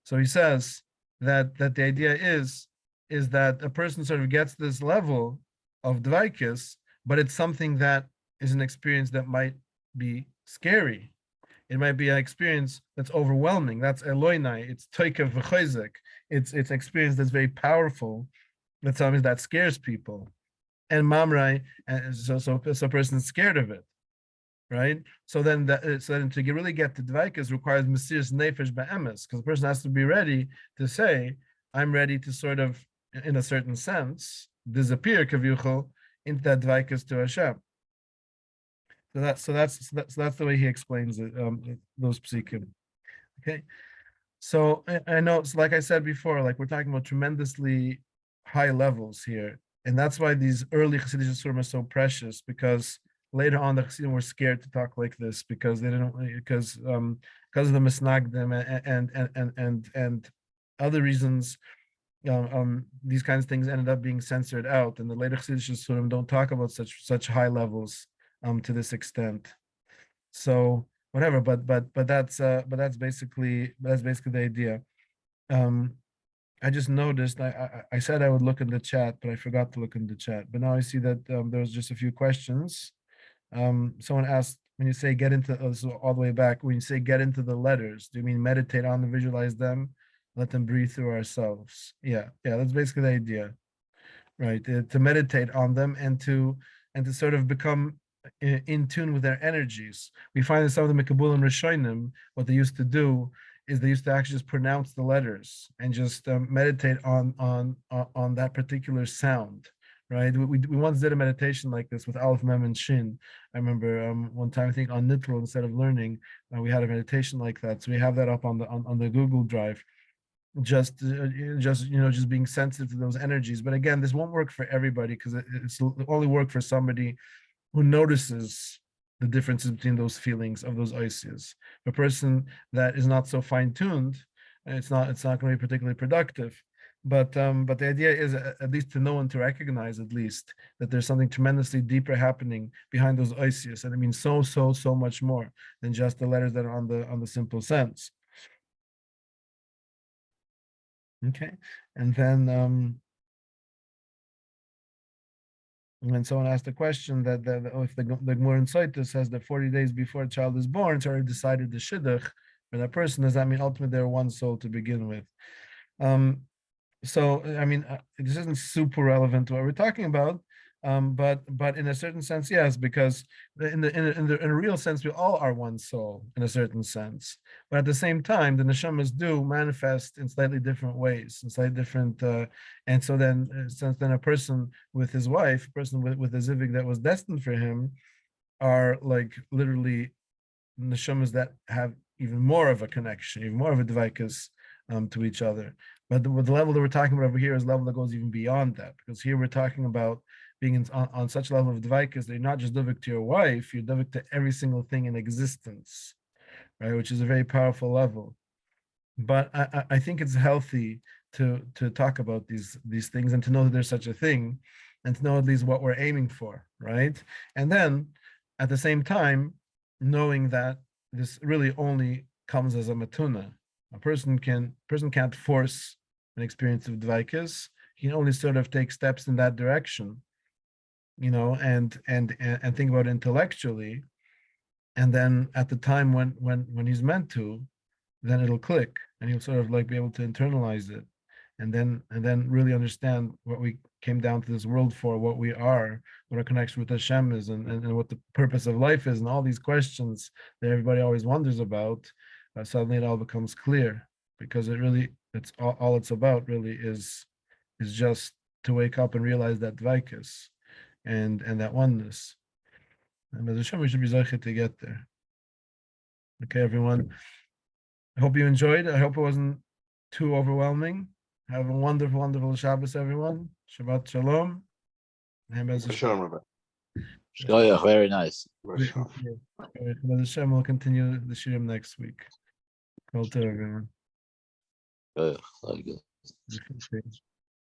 So he says that the idea is that a person sort of gets this level of dvaikus, but it's something that is an experience that might be scary. It might be an experience that's overwhelming. That's Eloinai. It's toikev v'choizik. It's an experience that's very powerful. That's something that scares people. And mamrai, so a person's scared of it, right? So then to really get to dvaikus requires mesiras nefesh be'emes, because the person has to be ready to say, I'm ready to sort of, in a certain sense, disappear kavyuchel into that dvaikus to Hashem. So that's the way he explains it, those psukim. Okay, so I know, so like I said before, like we're talking about tremendously high levels here, and that's why these early Chassidic Surim are so precious, because later on the Chassidim were scared to talk like this because they didn't, because of the misnagdim and other reasons. These kinds of things ended up being censored out, and the later Chassidic Surim don't talk about such high levels to this extent. So whatever, but that's basically the idea. I just noticed I said I would look in the chat, but I forgot to look in the chat. But now I see that there's just a few questions. Someone asked, when you say get into so all the way back, when you say get into the letters, do you mean meditate on them, visualize them, let them breathe through ourselves? Yeah, that's basically the idea, right? To meditate on them and to sort of become in tune with their energies. We find that some of the Mekabul and Rishonim, what they used to do is they used to actually just pronounce the letters and just meditate on that particular sound, right? We once did a meditation like this with Aleph, Mem, and Shin. I remember one time, I think on Nitro, instead of learning, we had a meditation like that. So we have that up on the Google Drive. Just being sensitive to those energies. But again, this won't work for everybody, because it's only work for somebody who notices the differences between those feelings of those oisias. A person that is not so fine-tuned, it's not going to be particularly productive. But the idea is at least to know and to recognize at least that there's something tremendously deeper happening behind those oisias, and it means so much more than just the letters that are on the simple sense. Okay, and then when someone asked the question that if the Gemara in Sotah says that 40 days before a child is born, it's already decided the shidduch for that person, does that mean ultimately they're one soul to begin with? So I mean, this isn't super relevant to what we're talking about, but in a certain sense, yes, because in a real sense, we all are one soul in a certain sense. But at the same time, the neshamas do manifest in slightly different ways, in slightly different. And so then, since then, a person with his wife, a person with a zivig that was destined for him, are like literally neshamas that have even more of a connection, even more of a dvaikus to each other. But the level that we're talking about over here is a level that goes even beyond that, because here we're talking about being on such a level of dvaikus that you're not just dovik to your wife, you're dovik to every single thing in existence, right? Which is a very powerful level. But I think it's healthy to talk about these things and to know that there's such a thing, and to know at least what we're aiming for, right? And then at the same time, knowing that this really only comes as a matuna. A person can't force an experience of dvaikus. He can only sort of take steps in that direction, and think about it intellectually. And then at the time when he's meant to, then it'll click, and he'll sort of like be able to internalize it, and then really understand what we came down to this world for, what we are, what our connection with Hashem is, and what the purpose of life is, and all these questions that everybody always wonders about. Suddenly it all becomes clear, because it's all it's about really is just to wake up and realize that dvaikus and that oneness. And with Hashem, we should be zeichet to get there. Okay, everyone. I hope you enjoyed. I hope it wasn't too overwhelming. Have a wonderful, wonderful Shabbos, everyone. Shabbat shalom. Shalom, Rabbi. Shkoyach, very nice. Hashem will continue the shirim next week. Call to everyone. Shkoyach, very good.